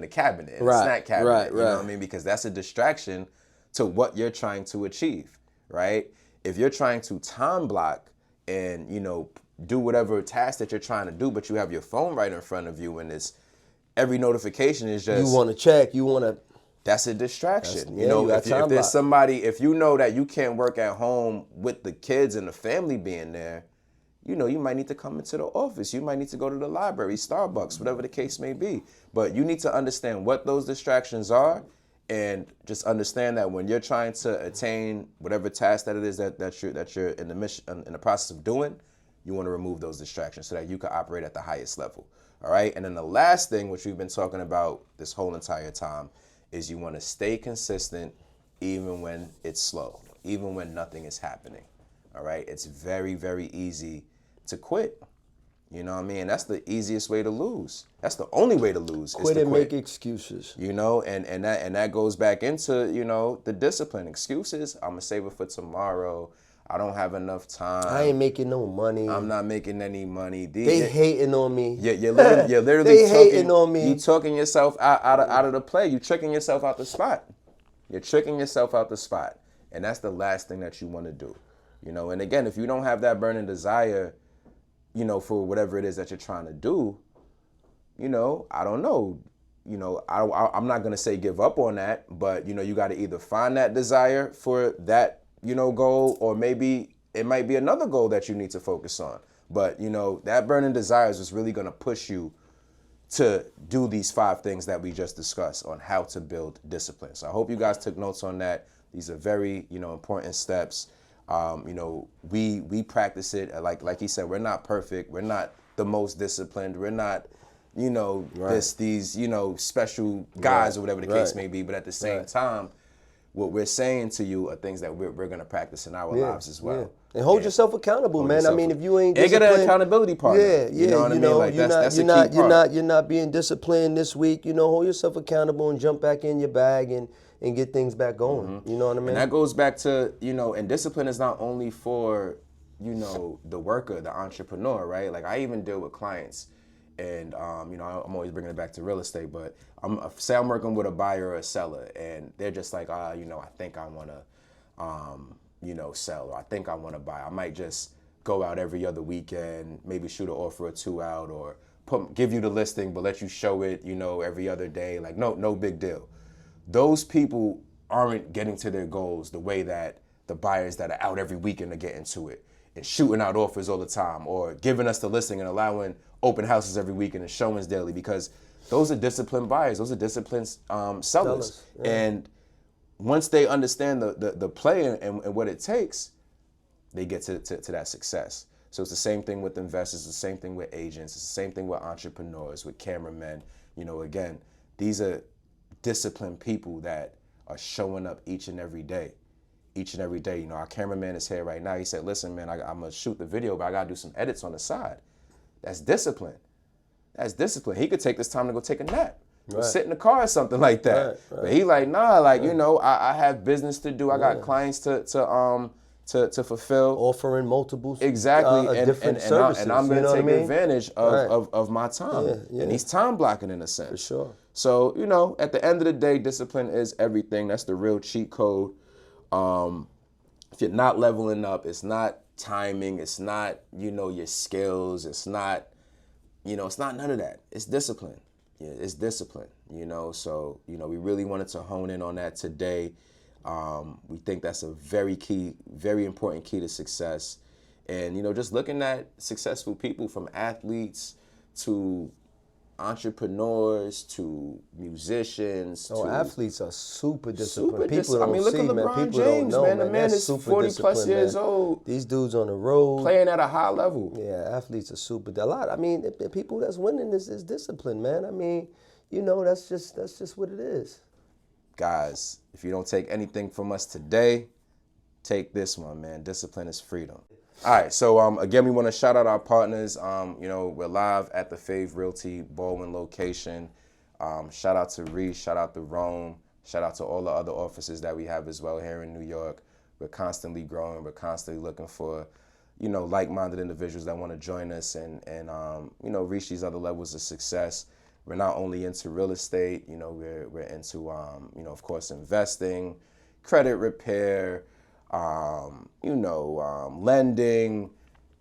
cabinet, in the snack cabinet. You know what I mean? Because that's a distraction to what you're trying to achieve, right? If you're trying to time block and, do whatever task that you're trying to do, but you have your phone right in front of you and every notification is just... You want to check, That's a distraction. If there's somebody, if you know that you can't work at home with the kids and the family being there, you might need to come into the office. You might need to go to the library, Starbucks, whatever the case may be. But you need to understand what those distractions are. And just understand that when you're trying to attain whatever task that it is that you're in the process of doing, you want to remove those distractions so that you can operate at the highest level. All right. And then the last thing, which we've been talking about this whole entire time, is you want to stay consistent even when it's slow, even when nothing is happening. All right. It's very, very easy to quit. You know what I mean? That's the easiest way to lose. That's the only way to lose. Quit and make excuses. And that goes back into, the discipline. Excuses, I'm going to save it for tomorrow. I don't have enough time. I ain't making no money. I'm not making any money. They hating on me. You're literally they hating on me. You talking yourself out of the play. You tricking yourself out the spot. You're tricking yourself out the spot. And that's the last thing that you want to do. You know, and again, if you don't have that burning desire, you know, for whatever it is that you're trying to do, you know, I don't know. You know, I'm not going to say give up on that, but, you know, you got to either find that desire for that, you know, goal, or maybe it might be another goal that you need to focus on. But, you know, that burning desire is really going to push you to do these 5 things that we just discussed on how to build discipline. So I hope you guys took notes on that. These are very, you know, important steps. You know, we practice it. Like he said, we're not perfect. We're not the most disciplined. We're not, you know, these, you know, special guys or whatever the case may be. But at the same time, what we're saying to you are things that we're going to practice in our lives as well. And hold yourself accountable, man. I mean, if you ain't disciplined, get an accountability partner. You know what I mean? Like that's a key part. You're not being disciplined this week. You know, hold yourself accountable and jump back in your bag and get things back going. You know what I mean? And that goes back to, you know, and discipline is not only for, you know, the worker, the entrepreneur, right? Like I even deal with clients, and you know, I'm always bringing it back to real estate, but say I'm working with a buyer or a seller, and they're just like, you know, I think I want to, you know, sell, or I think I want to buy. I might just go out every other weekend, maybe shoot an offer or 2 out, or give you the listing, but let you show it, you know, every other day. Like, no big deal. Those people aren't getting to their goals the way that the buyers that are out every weekend are getting to it and shooting out offers all the time, or giving us the listing and allowing open houses every weekend and showings daily, because those are disciplined buyers. Those are disciplined sellers. Yeah. And once they understand the play and what it takes, they get to that success. So it's the same thing with investors, the same thing with agents, it's the same thing with entrepreneurs, with cameramen. You know, again, these are disciplined people that are showing up each and every day. Each and every day. You know, our cameraman is here right now. He said, listen, man, I'm going to shoot the video, but I got to do some edits on the side. That's discipline. That's discipline. He could take this time to go take a nap. Or sit in the car or something like that. But he like, nah, like, you know, I have business to do. I got clients to fulfill. Offering multiple different services. And I'm going to take advantage of my time. And he's time blocking in a sense. For sure. So, you know, at the end of the day, discipline is everything. That's the real cheat code. If you're not leveling up, it's not timing. It's not, you know, your skills. It's not, you know, it's not none of that. It's discipline. Yeah, it's discipline, you know. So, you know, we really wanted to hone in on that today. We think that's a very important key to success. And, you know, just looking at successful people, from athletes to entrepreneurs to musicians. Athletes are super disciplined. People don't look see, at LeBron man. People James, don't know, man. The man is 40 plus years old. These dudes on the road. Playing at a high level. Yeah, athletes are super. A lot. I mean, the people that's winning is discipline, man. I mean, you know, that's just what it is. Guys, if you don't take anything from us today, take this one, man. Discipline is freedom. All right, so again, we want to shout out our partners. You know, we're live at the Fave Realty Baldwin location. Shout out to Reese, shout out to Rome, shout out to all the other offices that we have as well here in New York. We're constantly growing. We're constantly looking for, you know, like-minded individuals that want to join us and you know, reach these other levels of success. We're not only into real estate, you know, we're into, you know, of course, investing, credit repair, you know, lending,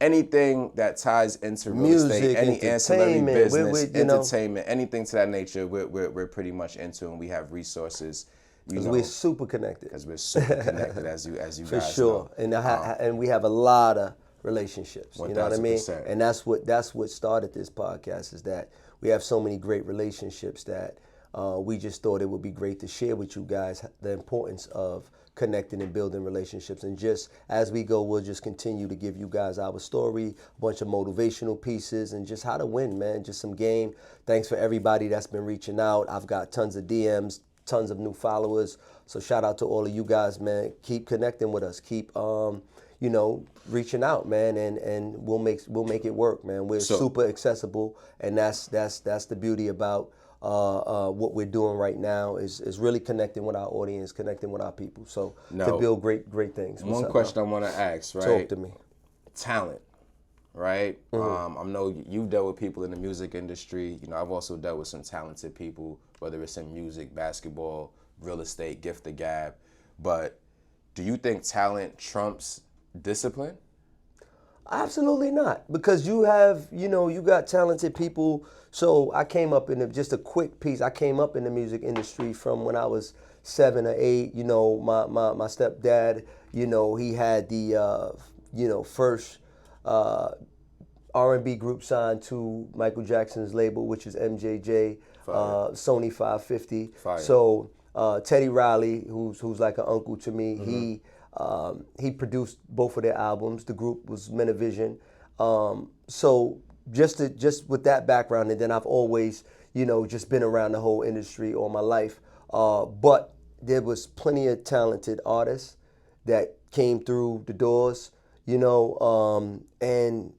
anything that ties into real estate, any ancillary business, entertainment, anything to that nature, we're pretty much into, and we have resources. Because we're super connected. Because we're super connected, as you For guys sure. know. And we have a lot of relationships. 1,000%. You know what I mean? And that's what started this podcast, is that we have so many great relationships that we just thought it would be great to share with you guys the importance of connecting and building relationships. And just as we go, we'll just continue to give you guys our story, a bunch of motivational pieces, and just how to win, man. Just some game. Thanks for everybody that's been reaching out. I've got tons of DMs, tons of new followers. So shout out to all of you guys, man. Keep connecting with us. Keep you know, reaching out, man, and we'll make it work, man. We're super accessible, and that's the beauty about what we're doing right now is really connecting with our audience, connecting with our people. So Now, to build great things. One question I want to ask, right? Talk to me. Talent, right? I know you've dealt with people in the music industry. You know, I've also dealt with some talented people, whether it's in music, basketball, real estate, gift the gab. But do you think talent trumps discipline? Absolutely not, because you have, you got talented people. So I came up just a quick piece. I came up in the music industry from when I was 7 or 8. You know, my stepdad, he had the, first R&B group signed to Michael Jackson's label, which is MJJ, Sony 550. Fire. So Teddy Riley, who's like an uncle to me, he produced both of their albums. The group was Menavision. So just with that background, and then I've always, just been around the whole industry all my life. But there was plenty of talented artists that came through the doors, and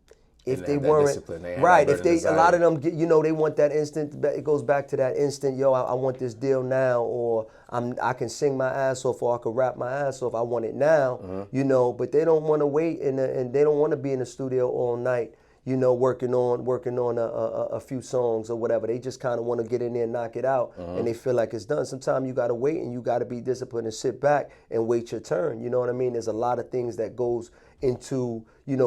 if they weren't right, if they, a lot of them, they want that instant. It goes back to that instant. I want this deal now, or I can sing my ass off, or I can rap my ass off. I want it now, But they don't want to wait, and they don't want to be in the studio all night, working on a few songs or whatever. They just kind of want to get in there and knock it out, and they feel like it's done. Sometimes you got to wait, and you got to be disciplined and sit back and wait your turn. You know what I mean? There's a lot of things that goes into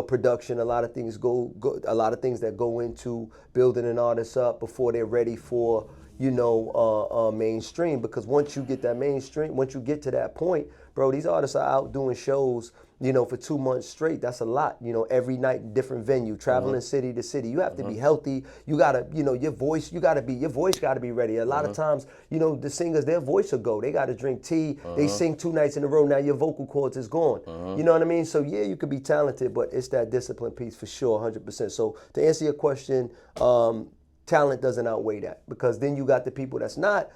production. A lot of things that go into building an artist up before they're ready for mainstream. Because once you get that mainstream, once you get to that point, bro, these artists are out doing shows for 2 months straight. That's a lot. Every night, different venue, traveling city to city. You have to be healthy. You gotta, your voice gotta be ready. A lot of times, the singers, their voice will go. They gotta drink tea. They sing 2 nights in a row. Now your vocal cords is gone. You know what I mean? So yeah, you could be talented, but it's that discipline piece for sure, 100%. So to answer your question, talent doesn't outweigh that, because then you got the people that's not,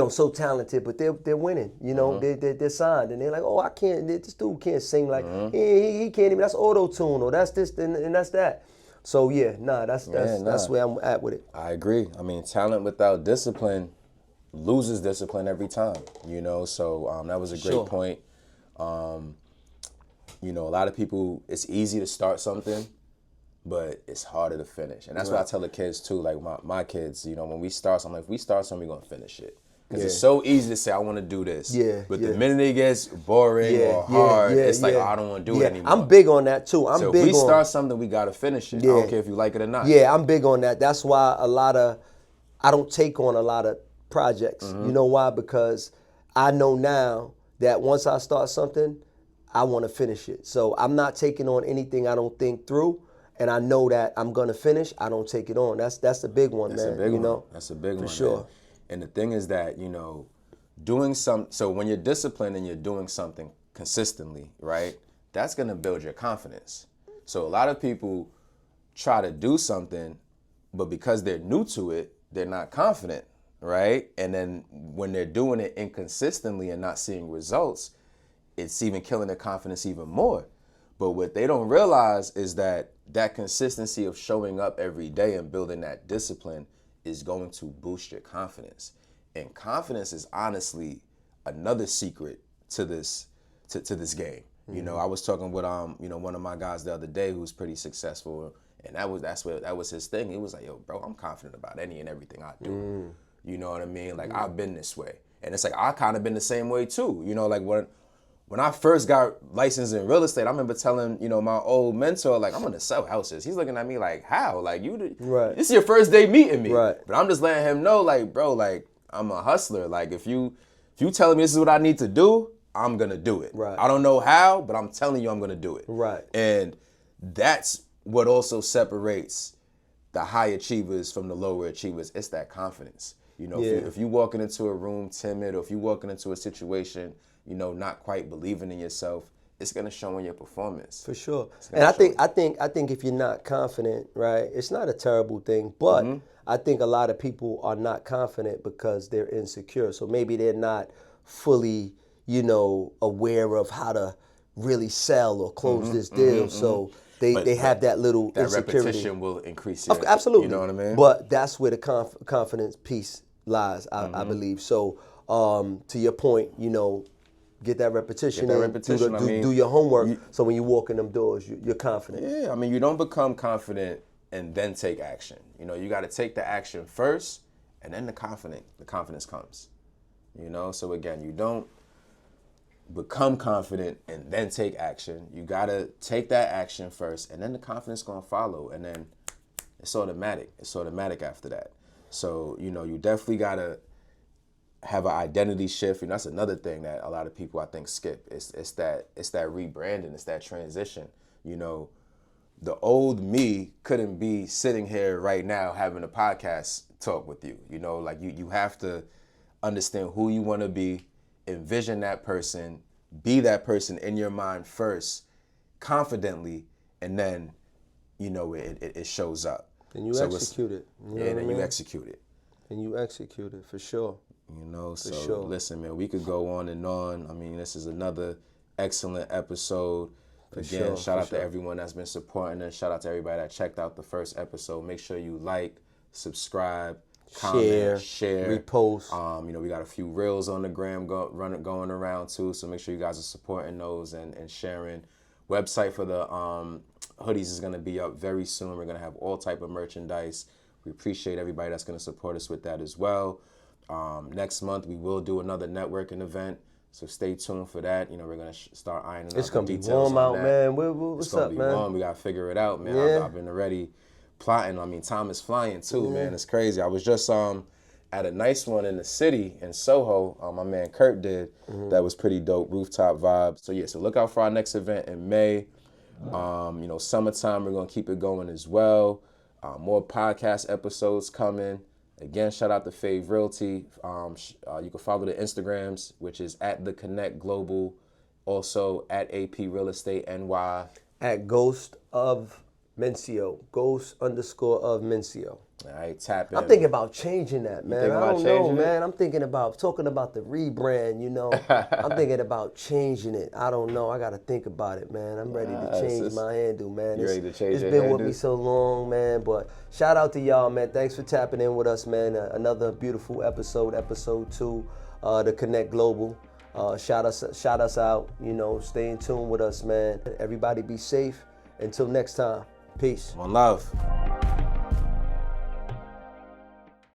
so talented, but they're winning. They're signed, and they're like, oh, I can't. This dude can't sing like he can't even. That's auto tune, or that's this and that's that. So yeah, that's where I'm at with it. I agree. I mean, talent without discipline loses discipline every time. So that was a great point. A lot of people, it's easy to start something, but it's harder to finish. And that's what I tell the kids too, like my kids, when we start something, if we start something, we're gonna finish it. Because it's so easy to say, I want to do this. But the minute it gets boring or hard, it's like, oh, I don't want to do it anymore. I'm big on that too. So if we start something, we got to finish it. I don't care if you like it or not. Yeah, I'm big on that. That's why I don't take on a lot of projects. You know why? Because I know now that once I start something, I want to finish it. So I'm not taking on anything I don't think through. And I know that I'm gonna finish. I don't take it on. That's a big one, man. That's a big one. For sure. Man. And the thing is that, so when you're disciplined and you're doing something consistently, right, that's gonna build your confidence. So a lot of people try to do something, but because they're new to it, they're not confident, right? And then when they're doing it inconsistently and not seeing results, it's even killing their confidence even more. But what they don't realize is that consistency of showing up every day and building that discipline is going to boost your confidence. And confidence is honestly another secret to this game. I was talking with one of my guys the other day who's pretty successful, and that was his thing. He was like, yo, bro, I'm confident about any and everything I do. You know what I mean? Like I've been this way. And it's like I kind of been the same way too. Like when I first got licensed in real estate, I remember telling, my old mentor, like, I'm gonna sell houses. He's looking at me like, how? Like, this is your first day meeting me. Right. But I'm just letting him know, like, bro, like, I'm a hustler. Like, if you telling me this is what I need to do, I'm gonna do it. Right. I don't know how, but I'm telling you I'm gonna do it. Right. And that's what also separates the high achievers from the lower achievers. It's that confidence. If you walking into a room timid, or if you walking into a situation, not quite believing in yourself, it's gonna show in your performance. For sure. And I think if you're not confident, right, it's not a terrible thing, but I think a lot of people are not confident because they're insecure. So maybe they're not fully, aware of how to really sell or close this deal. So they have that little that insecurity. repetition will increase your, absolutely. You know what I mean? But that's where the confidence piece lies, I believe. So to your point, you know, get that repetition do your homework, so when you walk in them doors, you're confident. Yeah, I mean, you don't become confident and then take action. You know, you got to take the action first, and then the confidence comes. You know, so again, you don't become confident and then take action. You got to take that action first, and then the confidence going to follow, and then it's automatic. It's automatic after that. So, you know, you definitely got to have an identity shift. And that's another thing that a lot of people, I think, skip. It's that rebranding. It's that transition. You know, the old me couldn't be sitting here right now having a podcast talk with you. You know, like you have to understand who you want to be, envision that person, be that person in your mind first, confidently, and then, you know, it shows up. And you execute it. You execute it. And you execute it, for sure. You know, so listen, man, we could go on and on. I mean, this is another excellent episode. Again, shout out to everyone that's been supporting us. Shout out to everybody that checked out the first episode. Make sure you like, subscribe, comment, share, repost. You know, we got a few reels on the gram going around too, so make sure you guys are supporting those and sharing. Website for the hoodies is going to be up very soon. We're going to have all type of merchandise. We appreciate everybody that's going to support us with that as well. Next month we will do another networking event, so stay tuned for that. You know, we're going to start ironing out the details. It's going to be warm out, man. What's up, man? It's going to be warm. We got to figure it out, man. Yeah. I've been already plotting. I mean, time is flying too, man. It's crazy. I was just at a nice one in the city in Soho. My man Kurt did. That was pretty dope. Rooftop vibe. So yeah, so look out for our next event in May. You know, summertime we're gonna keep it going as well. More podcast episodes coming. Again, shout out to Fave Realty. You can follow the Instagrams, which is at The Connect Global, also at AP Real Estate NY. At Ghost of Mencio, Ghost_of Mencio. All right, tap in. I'm thinking about changing that, man. I don't know, man. I'm thinking about talking about the rebrand, you know. I'm thinking about changing it. I don't know. I got to think about it, man. I'm ready to change my handle, man. You ready to change your handle? It's been with me so long, man. But shout out to y'all, man. Thanks for tapping in with us, man. Another beautiful episode 2, The Connect Global. Shout us out, you know. Stay in tune with us, man. Everybody be safe. Until next time. Peace. One love.